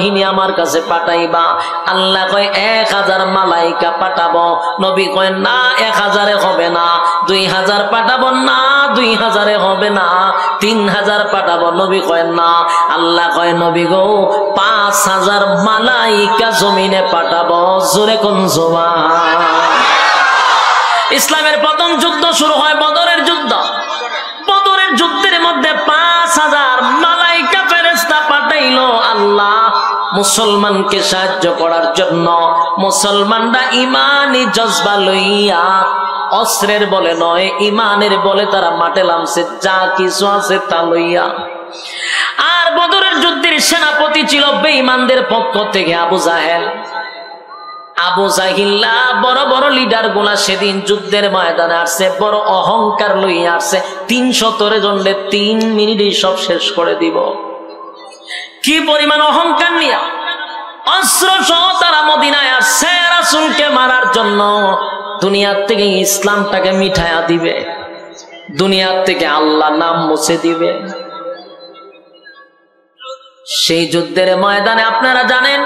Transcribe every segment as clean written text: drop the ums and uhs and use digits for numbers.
বাহিনী আমার কাছে পাঠাইবা। আল্লাহ কয় 1000 মালাইকা পাঠাবো। নবী কয় না 1000 হবে না, 2000 পাঠাবো না, 2000 হবে না, 3000 পাঠাবো। নবী কয় না। আল্লাহ কয় নবী গো 5000 মালাইকা জমিনে পাঠাবো। জোরে কোন সুবহান। ইসলামের প্রথম যুদ্ধ শুরু হয় বদরের যুদ্ধ। বদরের যুদ্ধের মধ্যে 5000 মালাইকা ফেরেশতা পাঠাইলো আল্লাহ মুসলমানকে সাহায্য করার জন্য। মুসলমানরা ইমানি জজবা লইয়া অস্ত্রের বলে নয়, ইমানের বলে তারা মাঠে নামছে, যা কিছু আছে তা লইয়া। আর বদরের যুদ্ধের সেনাপতি ছিল বেঈমানদের পক্ষ থেকে আবু জাহেল। আবু জাহিল্লা বড় বড় লিডার গুলা সেদিন যুদ্ধের ময়দানে আসছে, বড় অহংকার লইয়া আসছে। 300 জনের 3 মিনিটে সব শেষ করে দিব। কি পরিমাণ অহংকার নিয়ে অস্ত্র সহ তারা মদিনায় আসছে রাসূলকে মারার জন্য। দুনিয়ার থেকে ইসলামটাকে মিঠাইয়া দিবে, দুনিয়ার থেকে আল্লাহ নাম মুছে দিবে। সেই যুদ্ধের ময়দানে আপনারা জানেন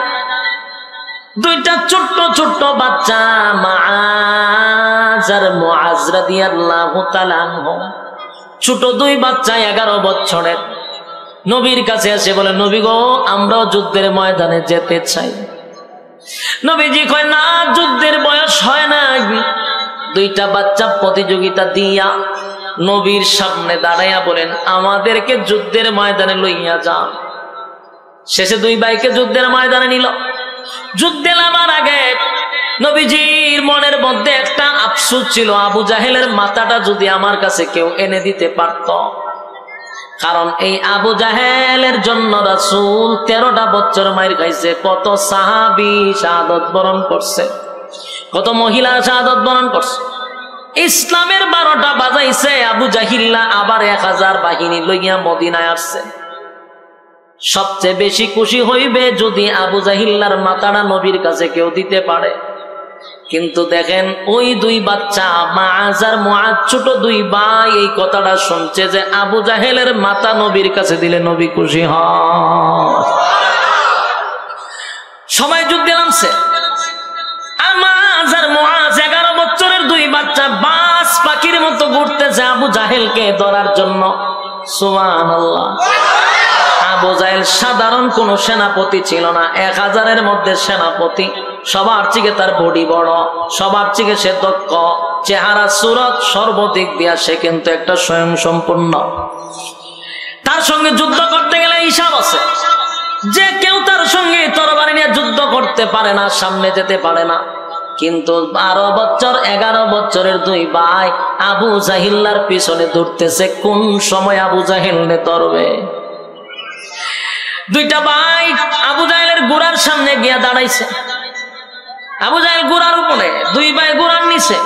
দুইটা ছোট্ট ছোট্ট বাচ্চা মুআজ আর মুআজ রাদিয়াল্লাহু তাআলা আনহু, ছোট দুই বাচ্চা 11 বছরের, নবীর কাছে এসে বলে নবী গো আমরাও যুদ্ধের ময়দানে যেতে চাই। নবীজি কয় না, যুদ্ধের বয়স হয় না। দুইটা বাচ্চা প্রতিযোগিতা দিয়া নবীর সামনে দাঁড়াইয়া বলেন আমাদেরকে যুদ্ধের ময়দানে লইয়া যান। শেষে দুই ভাইকে যুদ্ধের ময়দানে নিল। যুদ্ধে নামার আগে নবীজির মনের মধ্যে একটা আফসোস ছিল, আবু জাহেলের মাথাটা যদি আমার কাছে কেউ এনে দিতে পারত। কারণ এই আবু জাহেলের জন্য রাসূল 13টা বছর মাইর খাইছে, কত সাহাবী শাহাদাত বরণ করছে, কত মহিলা শাহাদাত বরণ করছে। ইসলামের 12টা বাজাইছে আবু জাহিল্লা, আবার 1000 বাহিনী লইয়া মদিনায় আসছে। সবচেয়ে বেশি খুশি হইবে যদি আবু জাহিল্লার মাথাটা নবীর কাছে কেউ দিতে পারে। কিন্তু দেখেন ওই দুই বাচ্চা মুআজ আর মুআজ ছোট দুই ভাই এই কথাটা শুনছে যে আবু জাহেলের মাথা নবীর কাছে দিলে নবী খুশি হন। সবাই যুদ্ধে নামছে। মুআজ আর মুআজ 11 বছরের দুই বাচ্চা বাস পাখির মতো ঘুরতেছে আবু জাহেলকে ধরার জন্য। সুবহানাল্লাহ। আবু জাহেল সাধারণ কোন সেনাপতি ছিল না, 1000-এর মধ্যে সেনাপতি। সবার থেকে তার বডি বড়, সবার থেকে সে দক্ষ, চেহারা সুরত সর্বদিক দিয়া সে কিন্তু একটা স্বয়ং সম্পূর্ণ। তার সঙ্গে যুদ্ধ করতে গেলে হিসাব আছে, যে কেউ তার সঙ্গে তরবারি নিয়ে যুদ্ধ করতে পারে না, সামনে যেতে পারে না। কিন্তু 12 বছর 11 বছরের দুই ভাই আবু জাহিল্লার পিছনে দৌড়তেছে, কোন সময় আবু জাহিলকে ধরবে। দুইটা ভাই আবু জাহেলের গোড়ার সামনে গিয়া দাঁড়াইছে। আবু জাহেল গোড়ার উপরে, দুই ভাই গোড়ার নিচে।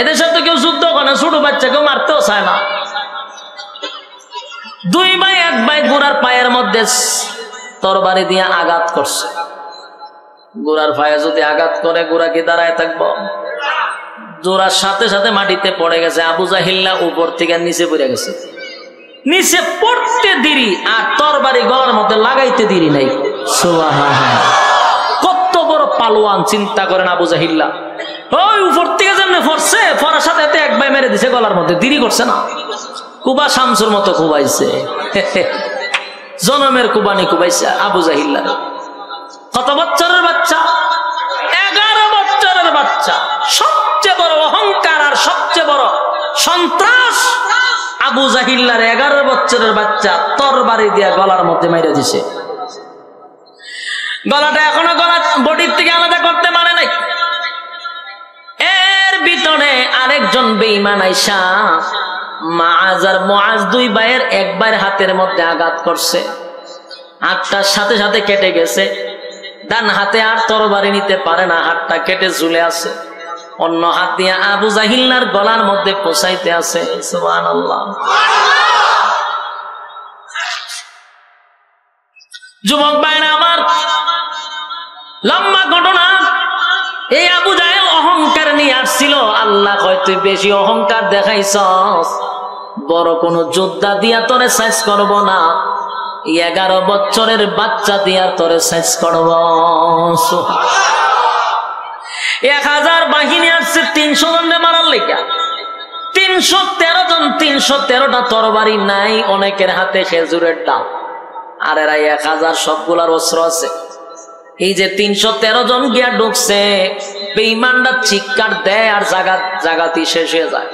এদের সাথে কেউ যুদ্ধ করে না, ছোট বাচ্চা কেউ মারতেও চায় না। দুই ভাই এক ভাই গোড়ার পায়ের মধ্যে তরবারি দিয়ে আঘাত করছে। গোড়ার পায়ে যদি আঘাত করে গোড়া কি দাঁড়ায় থাকবো? জোড়ার সাথে সাথে মাটিতে পড়ে গেছে। আবু জাহিল্লা উপর থেকে নিচে পড়ে গেছে। নিচে পড়তে দেরি আর তরবারি গলার মধ্যে লাগাইতে দেরি নাই। সুবহানাল্লাহ। কত বড় পালোয়ান চিন্তা করেন আবু জাহিল্লা। ওই উপর থেকে যেমনি পড়ছে, পড়ার সাথে সাথে এক ভাই মেরে দিছে গলার মধ্যে, দেরি করছে না। কুবা শামসুর মতো কুবাইছে, জনমের কুবানি কুবাইছে আবু জাহিল্লা। কত বছরের বাচ্চা? 11 বছরের বাচ্চা। সবচেয়ে বড় অহংকার আর সবচেয়ে বড় সন্ত্রাস আবু জাহিল্লার 11 বছরের বাচ্চা তরবারি দিয়া গলার মধ্যে মাইরা দিছে। গলাটা এখনো গলা বডির থেকে আলাদা করতে পারে নাই। এর ভিতরে আরেকজন বেঈমান আইসা মুআজ আর মুআজ দুই ভাইয়ের এক ভাইয়ের হাতের মধ্যে আঘাত করছে। হাতটার সাথে সাথে কেটে গেছে। ডান হাতে আর তরবারি নিতে পারে না, হাতটা কেটে ঝুলে আছে। অন্য হাত দিয়ে আবু জাহিল্লার গলার মধ্যে পৌঁছাইতে আছে। সুবহানাল্লাহ। যুবক ভাইরা আমার, লম্বা ঘটনা। এই আবু জাহেল অহংকার নিয়ে আসছিল। আল্লাহ কয় তুই বেশি অহংকার দেখাইছস, বড় কোন যোদ্ধা দিয়া তোরে সাইজ করব না, 11 বছরের বাচ্চা দিয়া তোরে শেষ করব। 1000 বাহিনী আসছে 300 জনকে মারার লেগা। 313 জন, 313টা তরবারি নাই, অনেকের হাতে খেজুরের ডাল, আর এরা 1000 সবগুলার অস্ত্র আছে। এই যে 313 জন গিয়া ঢুকছে, বেঈমানরা চিৎকার দেয় আর জাগাতি শেষ হয়ে যায়।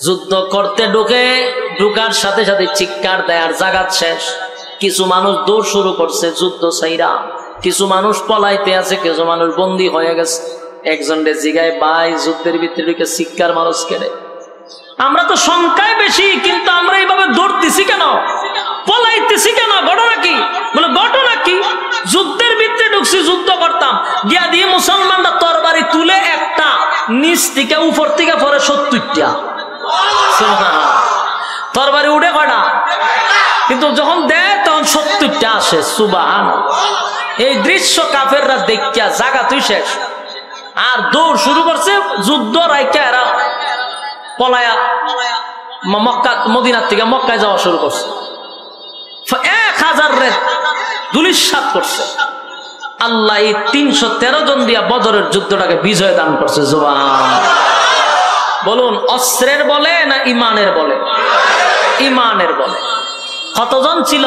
যুদ্ধ করতে ঢুকার সাথে সাথে চিৎকার দেয় আর জাগাত শেষ। কিছু মানুষ দৌড় শুরু করছে যুদ্ধ ছাইরা, কিছু মানুষ পলাইতে আছে, কিছু মানুষ বন্দী হয়ে গেছে। একজন রে জিগায়, ভাই যুদ্ধের ভিতরে ঢুকে চিৎকার মানুষ কেড়ে, আমরা তো সংখ্যায় বেশি, কিন্তু আমরা এইভাবে দৌড়তেছি কেন, পলাইতেছি কেন, ঘটনা কি? বলে ঘটনা কি, যুদ্ধের ভিতরে ঢুকছি, যুদ্ধ করতাম, গিয়া দিয়ে মুসলমানরা তরবারি তুলে একটা নিচ থেকে উপর থেকে পরে 70টা তরবারি উঠে কয়টা, কিন্তু যখন দেয় তখন 70টা আসে। সুবহানাল্লাহ। এই দৃশ্য কাফেররা দেখিয়া জাগা তুই শেষ, আর দৌড় শুরু করছে। যুদ্ধ রাইকা এরা পলায়া মক্কা, মদিনার থেকে মক্কায় যাওয়া শুরু করছে। 1000 রে ধূলিসাৎ করছে। আল্লাহ এই 313 জন দিয়া বদরের যুদ্ধটাকে বিজয় দান করছে। সুবহানাল্লাহ। বলুন, অস্ত্রের বলে না ইমানের বলে? ইমানের বলে। কতজন ছিল?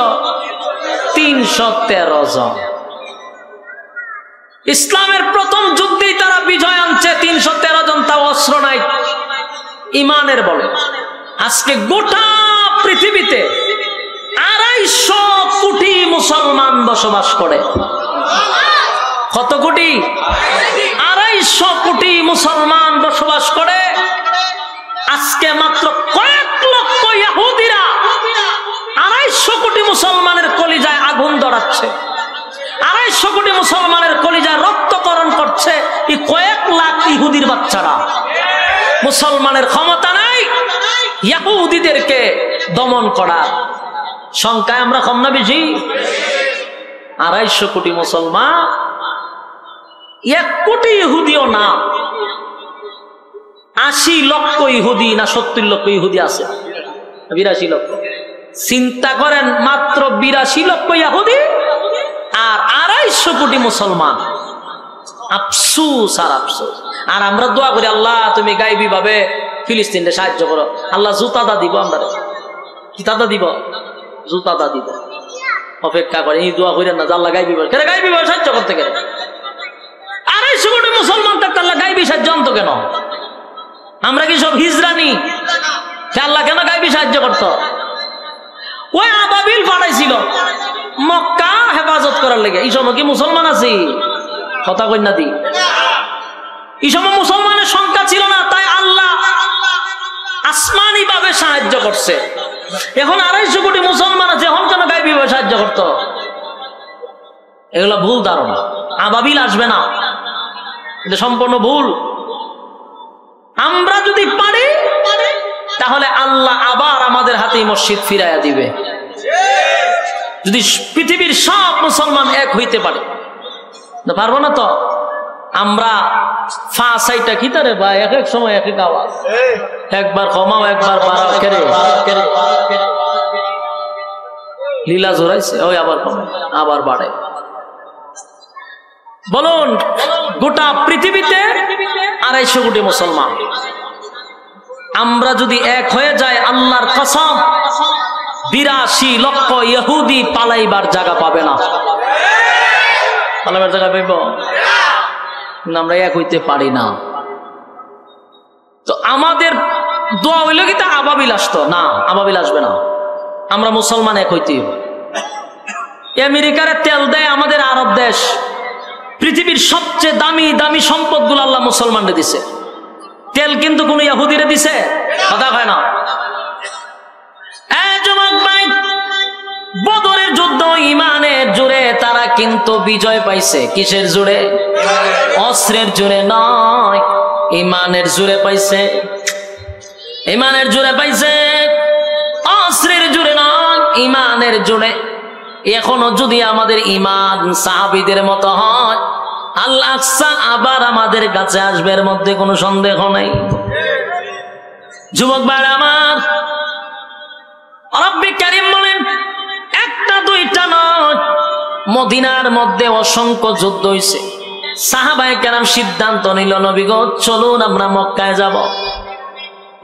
313 জন। ইসলামের প্রথম যুদ্ধেই তারা বিজয় আনছে, 313 জন, তাও অস্ত্র নাই, ইমানের বলে। আজকে গোটা পৃথিবীতে 250 কোটি মুসলমান বসবাস করে। কত কোটি? 250 কোটি মুসলমান বসবাস করে। আজকে মাত্র কয়েক লক্ষ ইহুদিরা 250 কোটি মুসলমানের কলিজায় আগুন ধরাচ্ছে, 250 কোটি মুসলমানের কলিজায় রক্তকরণ করছে এই কয়েক লাখ ইহুদির বাচ্চারা। মুসলমানের ক্ষমতা নাই ইহুদিদেরকে দমন করার। সংখ্যায় আমরা কম না বেশি? 250 কোটি মুসলমান, 1 কোটি ইহুদিও না। 80 লক্ষ ইহুদি না 70 লক্ষ ইহুদি আছে? 82 লক্ষ। চিন্তা করেন, মাত্র 82 লক্ষ ইহুদি আর 250 কোটি মুসলমান। আফসোস আর আফসোস। আর আমরা দোয়া করি, আল্লাহ তুমি গাইবি ভাবে ফিলিস্তিনকে সাহায্য করো। আল্লাহ জুতাদা দিব, আমরা কি দাদা দিব? জুতাদা দিব। অপেক্ষা করে এই দোয়া করেন না, আল্লাহ গাইবি ভাবে, কেন গাইবি ভাবে সাহায্য করতে গেলে 250 কোটি মুসলমান থাকতে আল্লাহ গাইবি সাহায্য আনতো কেন? আমরা কি সব হিজরানি? আল্লাহ কেন গাইবি সাহায্য করতো? ওই আবাবিল পাঠাইছিল মক্কা হেফাজত করার লেগে। এই সময় কি মুসলমান আছি? কথা কই না দি। এই সময় মুসলমানের সংখ্যা ছিল না, তাই আল্লাহ আসমানি ভাবে সাহায্য করছে। এখন 250 কোটি মুসলমান আছে, এখন কেন গাইবি ভাবে সাহায্য করতো? এগুলো ভুল ধারণা। আবাবিল আসবে না, এটা সম্পূর্ণ ভুল। আমরা যদি পারি তাহলে আল্লাহ আবার আমাদের হাতে মসজিদ ফিরাইয়া দিবে। যদি পৃথিবীর সব মুসলমান এক হইতে পারে, পারবো না তো। আমরা ফাঁসাইটা কি তারে ভাই, এক এক সময় এক এক আওয়াজ, একবার কমাও একবার বাড়াও, লীলা জোরাইছে, ওই আবার কমে আবার বাড়ে। বলুন, গোটা পৃথিবীতে 250 কোটি মুসলমান। আমরা যদি এক হয়ে যাই, আল্লাহর কসম 82 লক্ষ ইহুদি পালাইবার জায়গা পাবে না। পালাইবার জায়গা পাইব? আমরা এক হইতে পারি না। তো আমাদের দোয়া হইল কি তা আবাবিল আসতো না, আবাবিল আসবে না। আমরা মুসলমান এক হইতে। আমেরিকার তেল দেয় আমাদের আরব দেশ, পৃথিবীর সবচেয়ে দামি দামি সম্পদগুলো আল্লাহ মুসলমানদের দিছে। তেল কিন্তু কোন ইহুদিরে দিছে? কথা হয় না। বদরের যুদ্ধ ইমানের জোরে তারা কিন্তু বিজয় পাইছে। কিসের জোরে? অস্ত্রের জোরে নয়, ইমানের জোরে পাইছে। ইমানের জোরে পাইছে, অস্ত্রের জোরে নয়, ইমানের জোরে। এখনো যদি আমাদের ইমান সাহাবীদের মতো হয়, আল্লাহ আকসা আবার আমাদের কাছে আসবে, এর মধ্যে কোনো সন্দেহ নাই। যুবক ভাইরা আমার, রব্বে কারীম বলেন, একটা নয়, মদিনার মধ্যে অসংখ্য যুদ্ধ হয়েছে। সাহাবায়ে কেরাম সিদ্ধান্ত নিল, নবী গো চলুন আমরা মক্কায় যাব।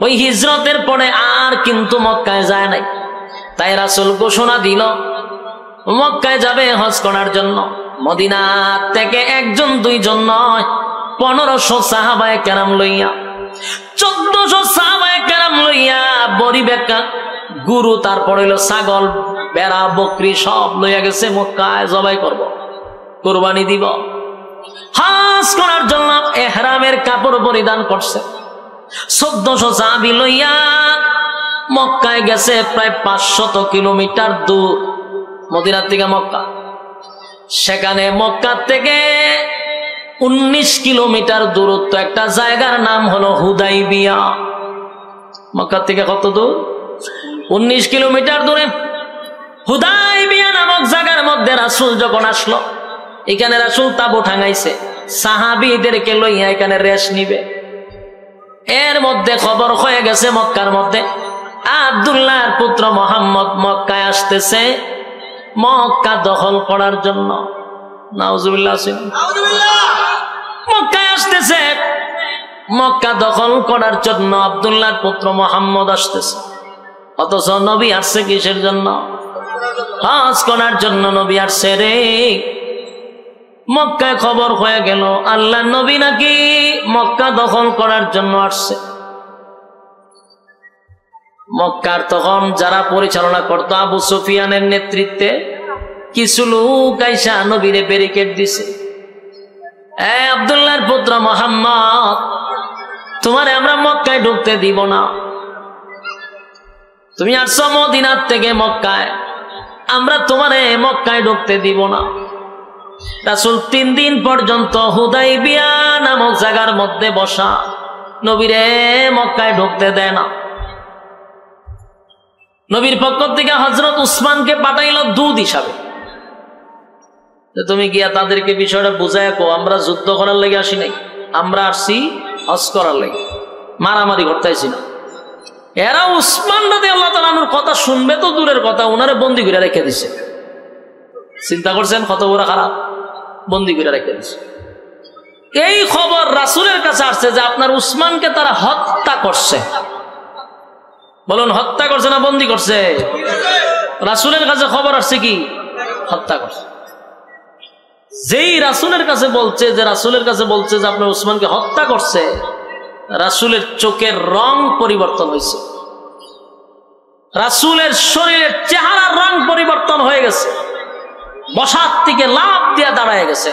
ওই হিজরতের পরে আর কিন্তু মক্কায় যায় নাই। তাই রাসূল ঘোষণা দিল মক্কায় যাবে হজ করার জন্য। মদিনা থেকে একজন দুইজন নয়, 1500 সাহাবায়ে কেরাম লইয়া, 1400 সাহাবায়ে কেরাম লইয়া, বড়ি বেকা গুরু, তারপর হইল ছাগল, বেড়া, বকরি সব লইয়া গেছে মক্কায় জবাই করব, কুরবানি দিব। হজ করার জন্য ইহরামের কাপড় পরিধান করছে। 1400 সাহাবী লইয়া মক্কায় গেছে, প্রায় 500 কিলোমিটার দূর মদিনা থেকে মক্কা। সেখানে মক্কা থেকে 19 কিলোমিটার দূরত্ব একটা জায়গার নাম হলো হুদাইবিয়া। মক্কা থেকে কত দূর? 19 কিলোমিটার দূরে হুদাইবিয়া নামক জায়গার মধ্যে রাসূল যখন আসলো, এখানে রাসূল তাবু টাঙাইছে, সাহাবীদেরকে লইয়া এখানে রেস্ট নিবে। এর মধ্যে খবর হয়ে গেছে মক্কার মধ্যে আব্দুল্লাহর পুত্র মুহাম্মদ মক্কায় আসতেছে মক্কা দখল করার জন্য। নাউজুবিল্লাহ, মক্কায় আসতেছে মক্কা দখল করার জন্য। আব্দুল্লাহর পুত্র মুহাম্মদ আসতেছে, অথচ নবী আসছে কিসের জন্য? হজ করার জন্য নবী আসছে রে। মক্কায় খবর হয়ে গেল আল্লাহ নবী নাকি মক্কা দখল করার জন্য আসছে। মক্কার তখন যারা পরিচালনা করত আবু সুফিয়ানের নেতৃত্বে কিছু লোক আইসা নবীরে ব্যারিকেড দিছে। আব্দুল্লাহর পুত্র মুহাম্মদ, তোমারে আমরা মক্কায় ঢুকতে দিব না। তুমি আসছো মদিনার থেকে মক্কায়, আমরা তোমারে মক্কায় ঢুকতে দিব না। রাসূল 3 দিন পর্যন্ত হুদাইবিয়া নামক জায়গার মধ্যে বসা, নবীরে মক্কায় ঢুকতে দেয় না। নবীর পক্ষ থেকে হযরত উসমানকে পাঠাইল দূত হিসাবে, তুমি গিয়া তাদেরকে বিষয়টা বুঝায় কো, আমরা যুদ্ধ করার লাগে আসি নাই, আমরা আসছি হজ করার লাগে, মারামারি করতে আইছি না। এরা উসমান রাদিয়াল্লাহু তাআলা আনহুর কথা শুনবে তো দূরের কথা, ওনারে বন্দী করে রেখে দিছে। চিন্তা করছেন কত বড় খারাপ, বন্দী করে রেখে দিছে। এই খবর রাসূলের কাছে আসছে যে আপনার উসমানকে তারা হত্যা করছে। বলুন, হত্যা করছে না বন্দী করছে? রাসূলের কাছে খবর আসছে কি হত্যা করছে। যেই রাসূলের কাছে বলছে যে আপনার উসমানকে হত্যা করছে, রাসূলের চোখের রং পরিবর্তন হয়েছে, রাসূলের শরীরের চেহারার রং পরিবর্তন হয়ে গেছে। বসার থেকে লাফ দিয়ে দাঁড়ায় গেছে।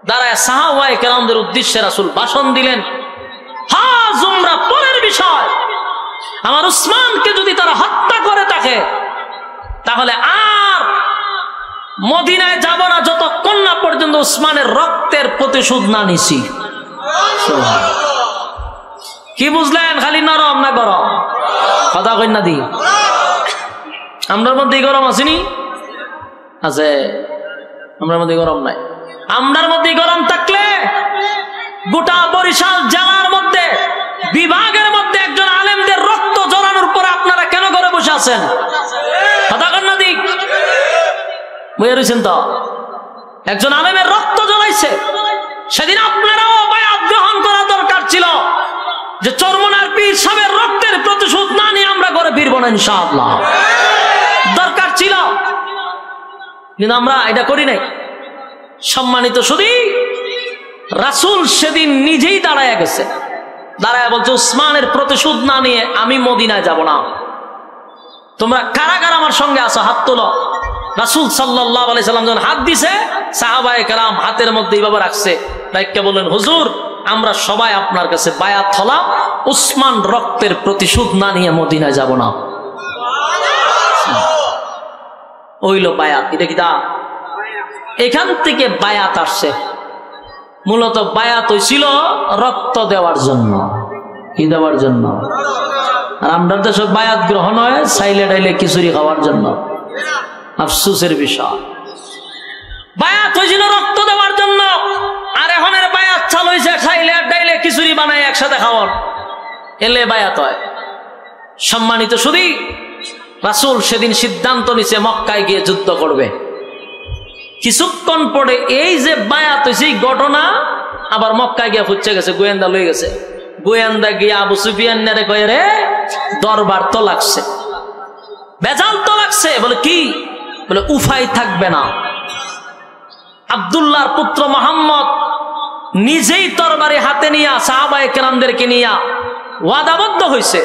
দাঁড়ায় সাহাবায়ে কেরামদের উদ্দেশ্যে রাসূল ভাষণ দিলেন, হজ উমরা পরের বিষয়, আমার উসমানকে যদি তারা হত্যা করে থাকে তাহলে আর মদিনায় যাব না যতক্ষণ না পর্যন্ত উসমানের রক্তের প্রতিশোধ না নিছি। কি বুঝলেন? খালি নরম না গরম? কথা কই না দি? আমরার মধ্যে গরম আসেনি? আছে, আমরার মধ্যে গরম নাই। আমরার মধ্যে গরম থাকলে গোটা বরিশাল জেলার মধ্যে বিভাগের মধ্যে একজন আলেমদের রক্ত ঝরানোর পরে আপনারা কেন ঘরে বসে আছেন? কথা কন না দি? বুঝে রয়েছেন তো? একজন আলেমের রক্ত ঝরাইছে, সেদিন আপনারাও বায়াত গ্রহণ করা দরকার ছিল যে চরমনার পীর সাহেবের রক্তের প্রতিশোধ না নিয়ে আমরা ঘরে ফিরবো না ইনশাআল্লাহ। দরকার ছিল, কিন্তু আমরা এটা করি নাই। সম্মানিত শুধু রাসূল সেদিন নিজেই দাঁড়ায় গেছে, দাঁড়ায় বলছে উসমানের প্রতিশোধ না নিয়ে আমি মদিনায় যাব না। তোমরা কারা কারা আমার সঙ্গে আসো, হাত তোলো। রাসূল সাল্লাল্লাহু আলাইহি সাল্লাম যখন হাত দিছে, সাহাবায়ে কেরাম হাতের মধ্যে এইভাবে রাখছে, রাইখা বললেন, হুজুর আমরা সবাই আপনার কাছে বায়াত হলাম, উসমান রক্তের প্রতিশোধ না নিয়ে মদিনায় যাব না। ওইল বায়াত। এটা কি তা? এখান থেকে বায়াত আসছে। মূলত বায়াত হইছিল রক্ত দেওয়ার জন্য। কি দেওয়ার জন্য? আর আমরা তো সব বায়াত গ্রহণ হয় সাইলে ডাইলে খিচুড়ি খাওয়ার জন্য। আফসোসের বিষয়, বায়াত হয়েছিল রক্ত দেওয়ার জন্য, আর এখনের বায়াত চালু হয়েছে খাইলে আর ডাইলে খিচুড়ি বানায় একসাথে খাওয়ার, এলে বায়াত হয়। সম্মানিত শুধু রাসূল সেদিন সিদ্ধান্ত নিছে মক্কায় গিয়ে যুদ্ধ করবে। কিছুক্ষণ পরে এই যে বায়াত হয়েছে এই ঘটনা আবার মক্কায় গিয়ে ফুচ্ছে গেছে, গোয়েন্দা লয়ে গেছে। গোয়েন্দা গিয়ে আবু সুফিয়ান রে কয়ে, রে দরবার তো লাগছে, বেজাল তো লাগছে। বলে কি? বলে উফাই থাকবে না। আব্দুল্লাহর পুত্র মুহাম্মদ নিজেই তরবারি হাতে নিয়া সাহাবায়ে কেরামদেরকে নিয়া ওয়াদাবদ্ধ হয়েছে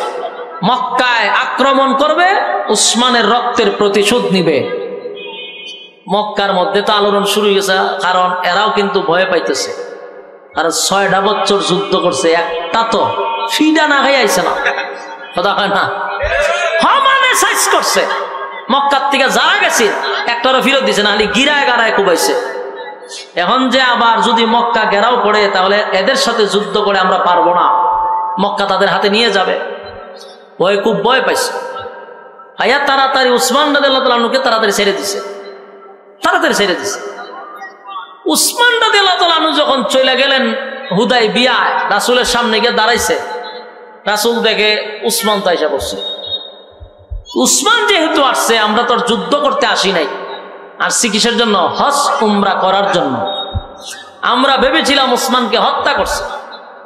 মক্কায় আক্রমণ করবে, উসমানের রক্তের প্রতিশোধ নিবে। মক্কার মধ্যে তো আলোড়ন শুরু হয়েছে, কারণ এরাও কিন্তু ভয় পাইতেছে। আর 6টা বছর যুদ্ধ করছে, একটা তো ফিডা না খাই আইছে না, কথা হয় না, সমানে সাইজ করছে। মক্কার থেকে যারা গেছে একটারও ফিরত দিছে না, খালি গিরায় গারায় কুবাইছে। এখন যে আবার যদি মক্কা ঘেরাও পড়ে, তাহলে এদের সাথে যুদ্ধ করে আমরা পারবো না, মক্কা তাদের হাতে নিয়ে যাবে। ওই খুব ভয় পাইছে। আয়া তাড়াতাড়ি উসমান রাদিয়াল্লাহু তাআলা আনহুকে তাড়াতাড়ি ছেড়ে দিছে, তাড়াতাড়ি ছেড়ে দিছে। উসমান রাদিয়াল্লাহু তাআলা আনহু যখন চলে গেলেন হুদায়বিয়ায়, রাসূলের সামনে গিয়ে দাঁড়াইছে। রাসূল দেখে উসমান তো আইসা পড়ছে। উসমান যেহেতু আসছে, আমরা তো যুদ্ধ করতে আসি নাই, আসছি কিসের জন্য? হজ উমরা করার জন্য। আমরা ভেবেছিলাম উসমানকে হত্যা করছে।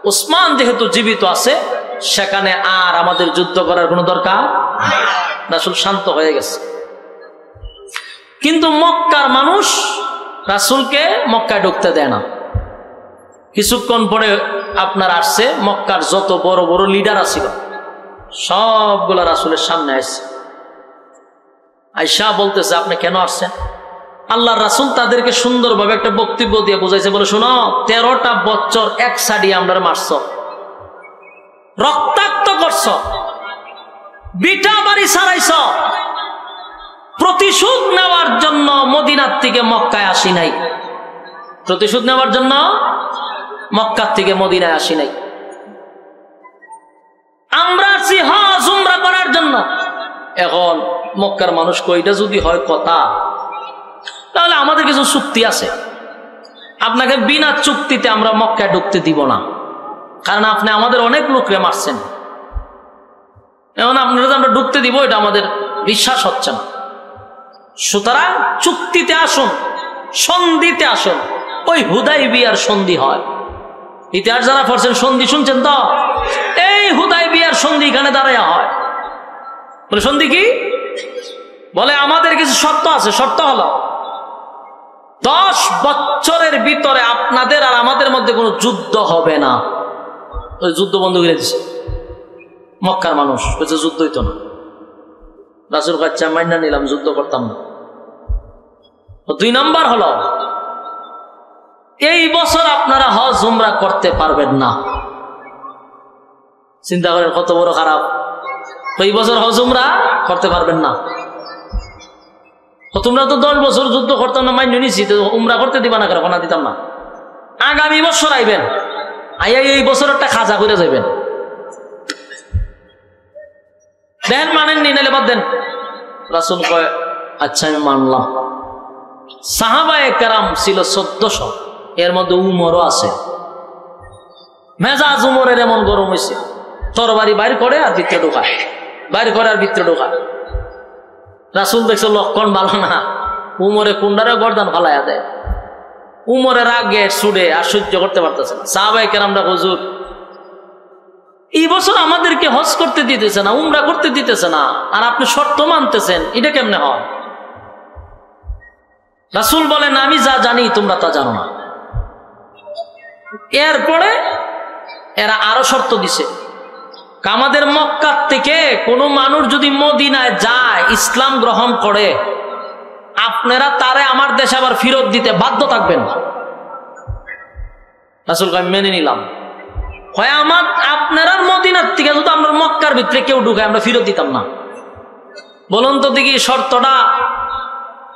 উসমান যেহেতু জীবিত আছে, সেখানে আর আমাদের যুদ্ধ করার কোনো দরকার। রাসূল শান্ত হয়ে গেছে। কিন্তু মক্কার মানুষ রাসূলকে মক্কায় ঢুকতে দেয় না। কিছুক্ষণ পরে আপনার আসছে মক্কার যত বড় বড় লিডার আছিল, সবগুলা রাসূলের সামনে আসছে। আয়েশা বলতেছে, আপনি কেন আসছেন? আল্লাহর রাসূল তাদেরকে সুন্দরভাবে একটা বক্তব্য দিয়ে বুঝাইছে। বলে, শোনো, 13টা বছর এক সাইডে আমরা মারছ, রক্তাক্ত করছ, বিটা বাড়ি ছাড়াইছ। প্রতিশোধ নেওয়ার জন্য মদিনার থেকে মক্কায় আসি নাই, প্রতিশোধ নেওয়ার জন্য মক্কার থেকে মদিনায় আসি নাই। আমরা আসি হজ উমরা করার জন্য। এখন মক্কার মানুষ কইটা যদি হয় কথা, তাহলে আমাদের কিছু চুক্তি আছে, আপনাকে বিনা চুক্তিতে আমরা মক্কায় ঢুকতে দিব না, কারণ আপনি আমাদের অনেক লোকরে মারছেন। এখন আপনারা আমরা ঢুকতে দিব, এটা আমাদের বিশ্বাস হচ্ছে না। সুতরাং চুক্তিতে আসুন, সন্ধিতে আসুন। ওই হুদায়বিয়ার সন্ধি হয়। ইতিহাস যারা পড়ছেন সন্ধি শুনছেন তো? এই হুদায়বিয়ার সন্ধি এখানে দাঁড়ায় হয়। বলে সন্ধি কি? বলে আমাদের কিছু শর্ত আছে। শর্ত হলো 10 বছরের ভিতরে আপনাদের আর আমাদের মধ্যে কোনো যুদ্ধ হবে না। ওই যুদ্ধ বন্ধ করে দিচ্ছে মক্কার মানুষ, বলছে যুদ্ধ হইতো না। রাসূল কাচ্চা মাইনা নিলাম, যুদ্ধ করতাম না। 2 নম্বর হলো, এই বছর আপনারা হজ উমরা করতে পারবেন না। চিন্তা করেন কত বড় খারাপ। এই বছর হজ উমরা করতে পারবেন না। তোমরা তো 10 বছর যুদ্ধ করতাম না, মাইনে নিছি, উমরা করতে দিবা না, কেন? না দিতাম না। আগামী বছর আইবেন, আইয়া এই বছর একটা খাজা করে যাইবেন। দেন মানেননি, নাইলে বাদ দেন। রাসূল কয়, আচ্ছা আমি মানলাম। সাহাবায়ে কেরাম ছিল 1400, এর মধ্যে উমরও আছে। মেজাজ উমরের এমন গরম হয়েছে, তরবারি বাইর করে আর ভিতরে ঢোকায়, বাইর করে আর ভিতরে ঢোকায়। রাসূল দেখছে লক্ষণ ভালো না, উমরে কুন্ডারে গর্দান ফালাইয়া দেয়। উমরের আগে ছুড়ে আর সহ্য করতে পারতেছে না। সাহাবায়ে কেরামরা, হুজুর এই বছর আমাদেরকে হজ করতে দিতেছে না, উমরা করতে দিতেছে না, আর আপনি শর্ত মানতেছেন, এটা কেমনে হয়? রাসূল বলেন, আমি যা জানি তোমরা তা জানো না। এরপরে এরা আরো শর্ত দিছে, আমাদের মক্কা থেকে কোনো মানুষ যদি মদিনায় যায়, ইসলাম গ্রহণ করে, আপনারা তারে আমার দেশে আবার ফিরত দিতে বাধ্য থাকবেন। রাসূল কয়, মেনে নিলাম। হয় আমার আপনারা মদিনার থেকে যদি আমরা মক্কার ভিতরে কেউ ঢুকায়, আমরা ফিরত দিতাম না। বলুন তো দেখি, শর্তটা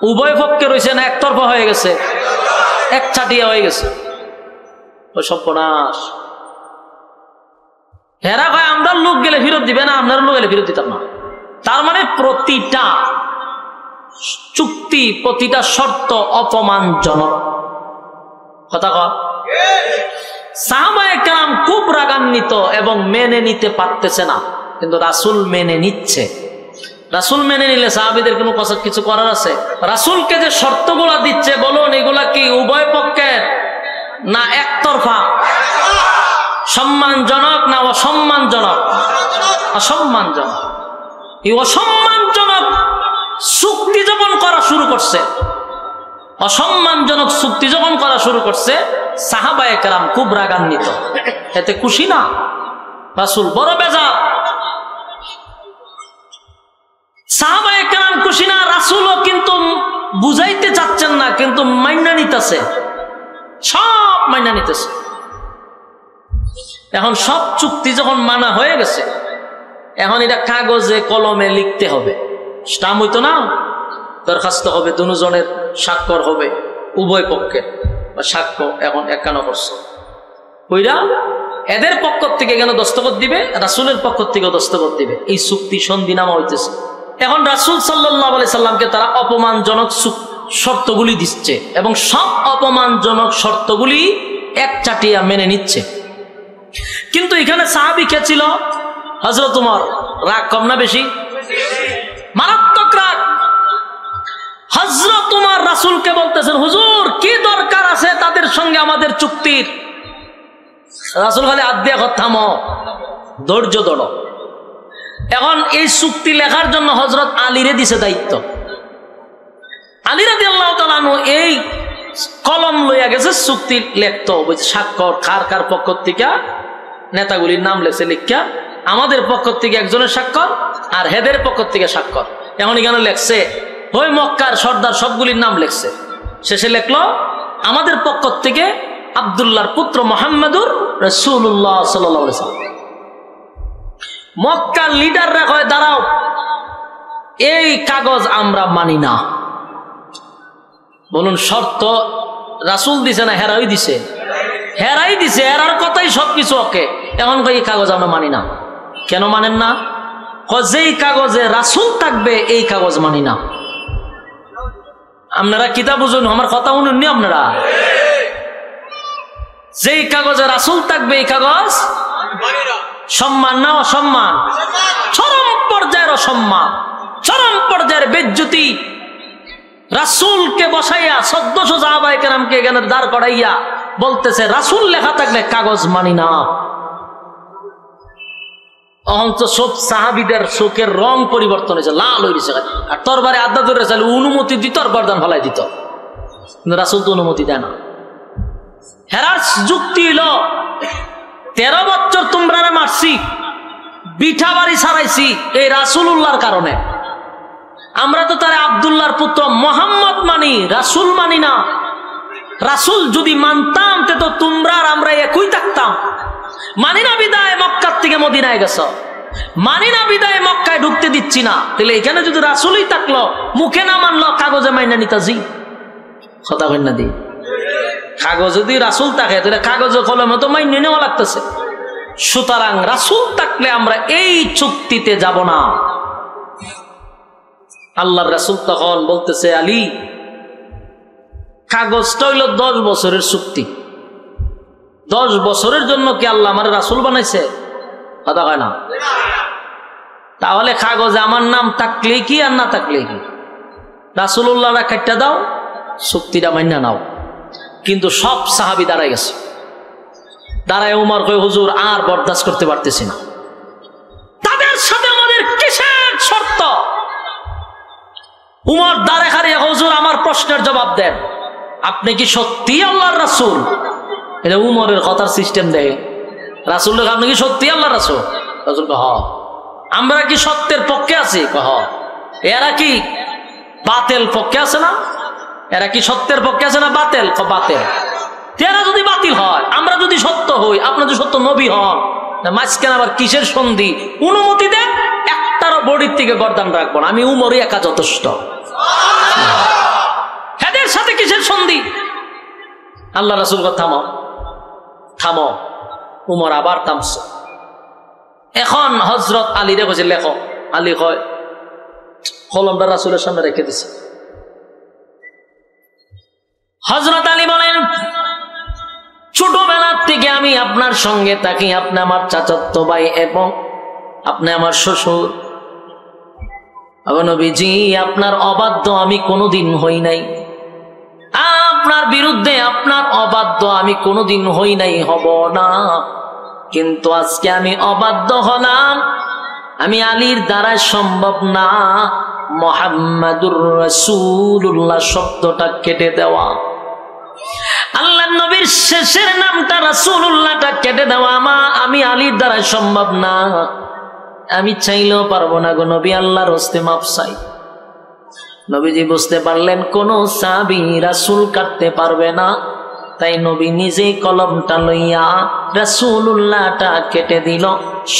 উভয় পক্ষে রয়েছে না একতরফা হয়ে গেছে? এক ছাটিয়া হয়ে গেছে। ওই সর্বনাশ। হেরা ভাই আমরা লোক গেলে ফিরত দিবে না, আপনারা লোক গেলে ফিরত দিতাম না। তার মানে প্রতিটা চুক্তি, প্রতিটা শর্ত অপমানজনক। কথা কয়? সাহাবায়ে কেরাম খুব রাগান্বিত এবং মেনে নিতে পারতেছে না, কিন্তু রাসূল মেনে নিচ্ছে। রাসূল মেনে নিলে সাহাবীদের কোনো কিছু করার আছে? রাসূলকে যে শর্তগুলা দিচ্ছে বলুন, এগুলা কি উভয় পক্ষের না একতরফা? সম্মানজনক না অসম্মানজনক? অসম্মানজনক। এই অসম্মানজনক চুক্তি যখন করা শুরু করছে, অসম্মানজনক চুক্তি যখন করা শুরু করছে, সাহাবায়ে কেরাম খুব রাগান্বিত, এতে খুশি না। রাসূল বড় বেজার, সাহাবায়ে কেরাম খুশি না। রাসূলও কিন্তু বুঝাইতে চাচ্ছেন না, কিন্তু মাইনা নিতেছে, সব মাইনা নিতেছে। এখন সব চুক্তি যখন মানা হয়ে গেছে, এখন এটা কাগজে কলমে লিখতে হবে, স্টাম্প হইতো না, দরখাস্ত হবে, দুজনের স্বাক্ষর হবে, উভয় পক্ষের সাক্ষ্য এখন 51%। ওইরা এদের পক্ষ থেকে কেন দস্তখত দিবে, রাসূলের পক্ষ থেকে দস্তখত দিবে, এই চুক্তি সন্ধিনামা হইতেছে। এখন রাসূল সাল্লাল্লাহু আলাইহি সাল্লামকে তারা অপমানজনক শর্তগুলি দিচ্ছে এবং সব অপমানজনক শর্তগুলি একচাটিয়া মেনে নিচ্ছে। কিন্তু এখানে সাহাবী কে ছিল? হযরত ওমর। রাগ কম না বেশি? মারাত্মক রাগ। হযরত ওমর রাসূলকে বলতেছেন, হুজুর কি দরকার আছে তাদের সঙ্গে আমাদের চুক্তির? রাসূল খালি হাত দিয়ে থামো, ধৈর্য ধরো। এখন এই চুক্তি লেখার জন্য হযরত আলীরে দিছে দায়িত্ব। আলী রাদিয়াল্লাহু তাআলা আনহু এই কলম লইয়া গেছে, চুক্তি লিখতো, স্বাক্ষর কার কার পক্ষ থেকে নেতাগুলির নাম লেখছে, লিখা আমাদের পক্ষ থেকে একজনের স্বাক্ষর আর হেদের পক্ষ থেকে স্বাক্ষর। এখন এখানে লেখছে ওই মক্কার সর্দার সবগুলির নাম লেখছে, শেষে লেখলো আমাদের পক্ষ থেকে আব্দুল্লাহর পুত্র মুহাম্মদুর রাসূলুল্লাহ সাল্লাল্লাহু আলাইহি ওয়াসাল্লাম। মক্কার লিডাররা কয়, দাঁড়াও, এই কাগজ আমরা মানি না। বলুন, শর্ত রাসূল দিছে না হেরাই দিছে? হেরাই দিছে, হেরার কথাই সবকিছু ওকে। এখন কই এই কাগজ আমরা মানি না। কেন মানেন না? যেই কাগজে রাসূল থাকবে এই কাগজ মানি না। আপনারা কিতাব বুঝুন, আমার কথা শুনুননি আপনারা? যেই কাগজে রাসূল থাকবে এই কাগজ সম্মান না অসম্মান? চরম পর্যায়ের অসম্মান, চরম পর্যায়ের বেজ্জতি। রাসূলকে বসাইয়া 1400 সাহাবায়ে কেরামকে এখানে দাঁড় করাইয়া বলতেছে রাসূল লেখা থাকলে কাগজ মানি না। অহংত সব সাহাবীদের চোখের রং পরিবর্তন হয়েছে, লাল হয়ে গেছে, আর তরবারে আড্ডা ধরে চাইলে অনুমতি দিত আর গর্দান ফেলাই দিত, কিন্তু রাসূল তো অনুমতি দেয় না। হেরার যুক্তি হলো 13 বছর তোমরা মারছি, বিঠা বাড়ি ছাড়াইছি এই রাসূলুল্লাহর কারণে। আমরা তো তার আব্দুল্লাহর পুত্র মুহাম্মদ মানি, রাসূল মানি না। রাসূল যদি মানতাম তো তোমরা আর আমরা একই থাকতাম। মানি না বিদায় মক্কা থেকে মদিনায় গেছ, মানি না বিদায় মক্কায় ঢুকতে দিচ্ছি না। তাহলে এখানে যদি রাসূলই থাকলো, মুখে না মানলো, কাগজে মাইনা নিতাজি, কথা কই না দি? কাগজ যদি রাসূল থাকে তাহলে কাগজে কলমে তো মাইনে নেওয়া লাগতেছে। সুতরাং রাসূল থাকলে আমরা এই চুক্তিতে যাব না। আল্লাহর রাসূল তখন বলতেছে, আলী, কাগজটা হইল 10 বছরের চুক্তি। 10 বছরের জন্য কি আল্লাহ আমার রাসূল বানাইছে? কথা কয় না? তাহলে কাগজে আমার নাম থাকলে কি আর না থাকলে কি? রাসূলুল্লাহরা কাটটা দাও, চুক্তিটা মাইনা নাও। কিন্তু সব সাহাবী দাঁড়ায় গেছে। দাঁড়ায় উমর কয়, হুজুর আর বরদাস্ত করতে পারতেছি না, তাদের সাথে আমাদের কিসের শর্ত? উমর দাঁড়ে খাড়িয়ে, হুজুর আমার প্রশ্নের জবাব দেন, আপনি কি সত্যি আল্লাহর রাসূল? এটা উমরের কথার সিস্টেম দেয়। রাসূল, আপনি কি সত্যি আল্লাহর রাসূল? রাসূল কয়, হ্যাঁ। আমরা কি সত্যের পক্ষে আছি? কয়, হ্যাঁ। এরা কি বাতিল পক্ষে আছে না? এরা কি সত্যের পক্ষে আছে না বাতিল? বাতিল। এরা যদি বাতিল হয়, আমরা যদি সত্য হই, আপনার যদি সত্য নবী হন, মাঝখানে আবার কিসের সন্ধি? অনুমতি দেন, একটারও বডির থেকে গর্দান রাখবো না, আমি উমরই একা যথেষ্ট। এদের সাথে কিসের সন্ধি? আল্লাহ রাসূল কয়, থামো থামো। উমর আবার থামছে। এখন হযরত আলীরে কইছে, লেখো। আলী কয়, কলমটা রাসূলের সামনে রেখে দিছে। হযরত আলী বলেন, ছোটবেলার থেকে আমি আপনার সঙ্গে থাকি, আপনি আমার চাচাতো ভাই এবং আপনি আমার শ্বশুর। নবীজি আপনার অবাধ্য আমি কোনোদিন হই নাই, আপনার বিরুদ্ধে আপনার অবাধ্য আমি কোনোদিন হই নাই, হব না। কিন্তু আজকে আমি অবাধ্য হলাম, আমি আলীর দ্বারা সম্ভব না মুহাম্মাদুর রাসূলুল্লাহ শব্দটা কেটে দেওয়া, আল্লাহ নবীর শেষের নামটা রাসূলুল্লাহটা কেটে দেওয়া আমি আলীর দ্বারা সম্ভব না, আমি চাইলেও পারবো না গো নবী, আল্লাহর হস্তে মাপ চাই। নবীজি বুঝতে পারলেন কোন সাহাবী রাসূল কাটতে পারবে না, তাই নবী নিজেই কলমটা লইয়া রাসূলুল্লাহটা কেটে দিল।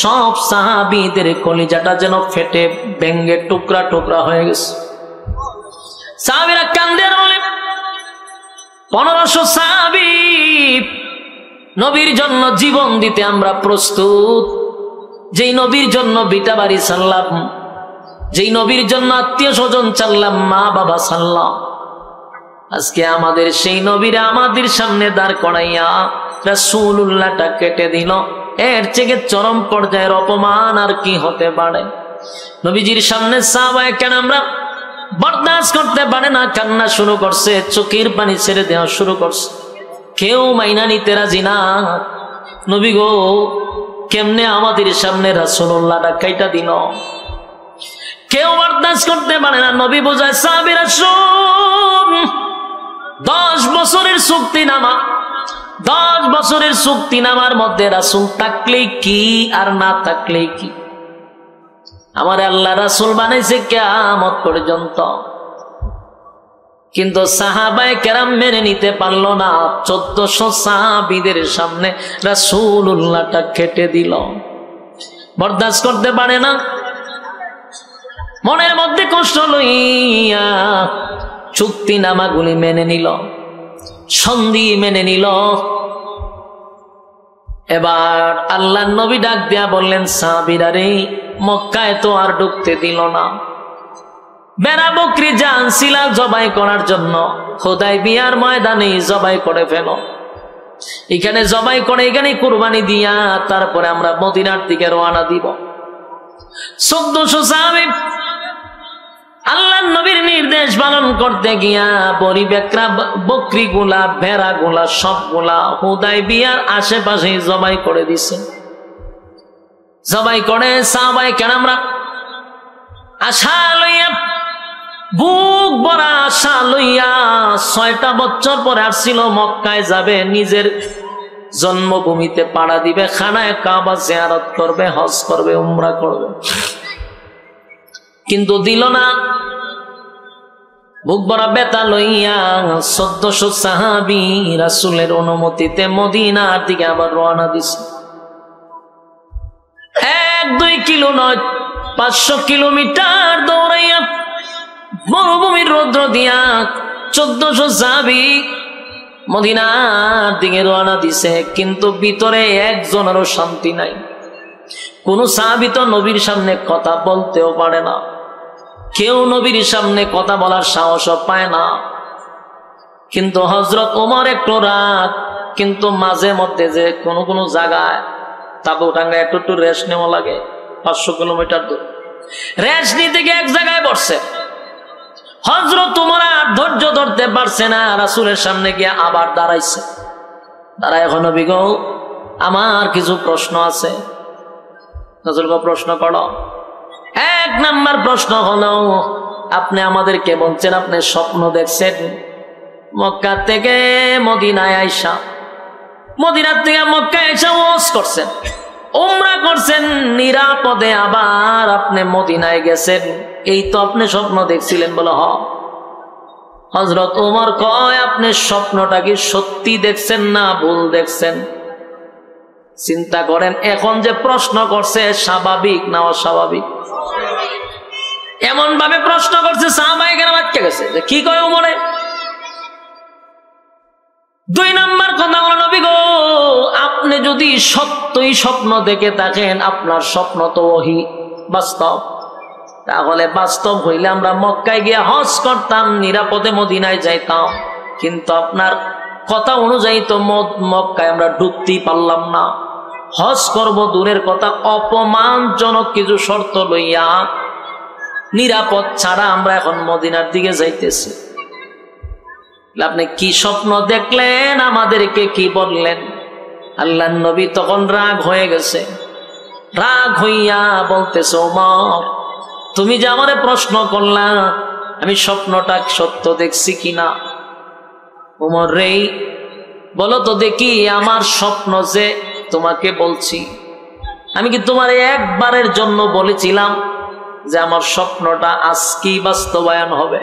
সব সাহাবীদের কলিজাটা যেন ফেটে ভেঙ্গে টুকরা টুকরা হয়ে গেছে। সাহাবীরা কান্দে আর বলে 1500 সাহাবী, নবীর জন্য জীবন দিতে আমরা প্রস্তুত। যেই নবীর জন্য বিটা বাড়ি ছাড়লাম, যেই নবীর জন্য আত্মীয় স্বজন চাললাম, মা বাবা ছাড়লাম, আজকে আমাদের সেই নবীরা আমাদের সামনে দাঁড় করাইয়া রাসূলুল্লাহটা কেটে দিল। এর থেকে চরম পর্যায়ের অপমান আর কি হতে পারে? নবীজির সামনে সাহাবায়ে কেরামরা বরদাস্ত করতে পারে না, কান্না শুরু করছে, চোখের পানি ছেড়ে দেওয়া শুরু করছে। কেউ মাইনা নিতে রাজি না। নবী গো, কেমনে আমাদের সামনে রাসূলুল্লাহটা কাইটা দিল? কেউ বরদাস্ত করতে পারে না। নবী বোঝায় সাহাবীরা শুন, 10 বছরের চুক্তিনামা, 10 বছরের চুক্তিনামার মধ্যে রাসূল থাকলে কি আর না থাকলে কি, আমার আল্লাহ রাসূল বানাইছে কিয়ামত পর্যন্ত। কিন্তু সাহাবায়ে কেরাম মেনে নিতে পারলো না। 1400 সাহাবীদের সামনে রাসূলুল্লাহটা কেটে দিল, বরদাস্ত করতে পারে না। মনের মধ্যে কষ্ট লইয়া চুক্তিনামাগুলি মেনে নিল, সন্ধি মেনে নিল। এবার আল্লাহর নবী ডাক দিয়া বললেন, সাহাবীরা রে, মক্কায় তো আর ঢুকতে দিল না, বেড়া বকরি জানছিলা জবাই করার জন্য, হুদায়বিয়ার ময়দানে জবাই করে ফেল। এখানে জবাই করে এখানে কুরবানি দিয়া তারপরে আমরা মদিনার দিকে রওনা দিব। 1400 সাহাবী আল্লাহর নবীর নির্দেশ পালন করতে গিয়া পরিবেকরা বকরিগুলা, ভেড়াগুলা সবগুলা হুদায়বিয়ার আশেপাশে জবাই করে দিছে। জবাই করে সাহাবায়ে কেরামরা আশা লইয়া, বুক ভরা আশা লইয়া, 6টা বছর পরে আসছিল মক্কায় যাবে, নিজের জন্মভূমিতে পাড়া দিবে, খানায় কাবা জিয়ারত করবে, হজ করবে, উমরা করবে, কিন্তু দিল না। বুক ভরা ব্যথা লইয়া 1400 সাহাবী রাসূলের অনুমতিতে মদিনার দিকে আবার রওনা দিছে। 1-2 কিলো নয়, 500 কিলোমিটার দৌড়াইয়া মরুভূমির রৌদ্র দিয়া 1400 সাহাবী মদিনার দিকে রওনা দিছে। কিন্তু ভিতরে একজনেরও শান্তি নাই। কোন সাহাবী তো নবীর সামনে কথা বলতেও পারে না, কেউ নবীর সামনে কথা বলার সাহসও পায় না। কিন্তু হযরত ওমর একটু রাত, কিন্তু মাঝে মধ্যে যে কোন কোন জায়গায় তাবু টাঙ্গা একটু রেস্ট নেওয়া লাগে, 500 কিলোমিটার দূর রেস্ট নিতে গিয়ে এক জায়গায় বসছে। হযরত ওমর আর ধৈর্য ধরতে পারছে না, রাসূলের সামনে গিয়ে আবার দাঁড়াইছে। দাঁড়ায়, এখন নবী গো, আমার কিছু প্রশ্ন আছে। রাসূল গো, প্রশ্ন করো। 1 নাম্বার প্রশ্ন হলো, আপনি আমাদেরকে বলছেন আপনি স্বপ্ন দেখছেন, মক্কা থেকে মদিনায় আইসা, মদিনার থেকে মক্কায় আইসা ওয়াজ করছেন, উমরা করছেন নিরাপদে, আবার আপনি মদিনায় গেছেন, এই তো আপনি স্বপ্ন দেখছিলেন? বলো হ। হযরত ওমর কয়, আপনি স্বপ্নটা কি সত্যি দেখছেন না ভুল দেখছেন? চিন্তা করেন, এখন যে প্রশ্ন করছে স্বাভাবিক না অস্বাভাবিক? এমন ভাবে প্রশ্ন করছে সাহাবায়ে কেরাম আটকে গেছে যে কি কয় ওমরে। 2 নাম্বার কথা হলো, নবী গো, আপনি যদি সত্যই স্বপ্ন দেখে থাকেন, আপনার স্বপ্ন তো ওহী বাস্তব, তাহলে বাস্তব হইলে আমরা মক্কায় গিয়ে হজ করতাম, নিরাপদে মদিনায় যাইতাম। কিন্তু আপনার কথা অনুযায়ী তো মক্কায় আমরা ঢুকতেই পারলাম না। হজ করব দূরের কথা, অপমানজনক কিছু শর্ত লইয়া নিরাপদ ছাড়া আমরা এখন মদিনার দিকে যাইতেছি। আপনি কি স্বপ্ন দেখলেন, আমাদেরকে কি বললেন? আল্লাহর নবী তখন রাগ হয়ে গেছে। রাগ হইয়া বলতেছে, ওমর তুমি যে আমারে প্রশ্ন করলা আমি স্বপ্নটা সত্য দেখছি কিনা, ওমর রে বলো তো দেখি আমার স্বপ্ন যে তোমাকে বলছি, আমি কি তোমার একবারের জন্য বলেছিলাম যে আমার স্বপ্নটা আজকেই বাস্তবায়ন হবে?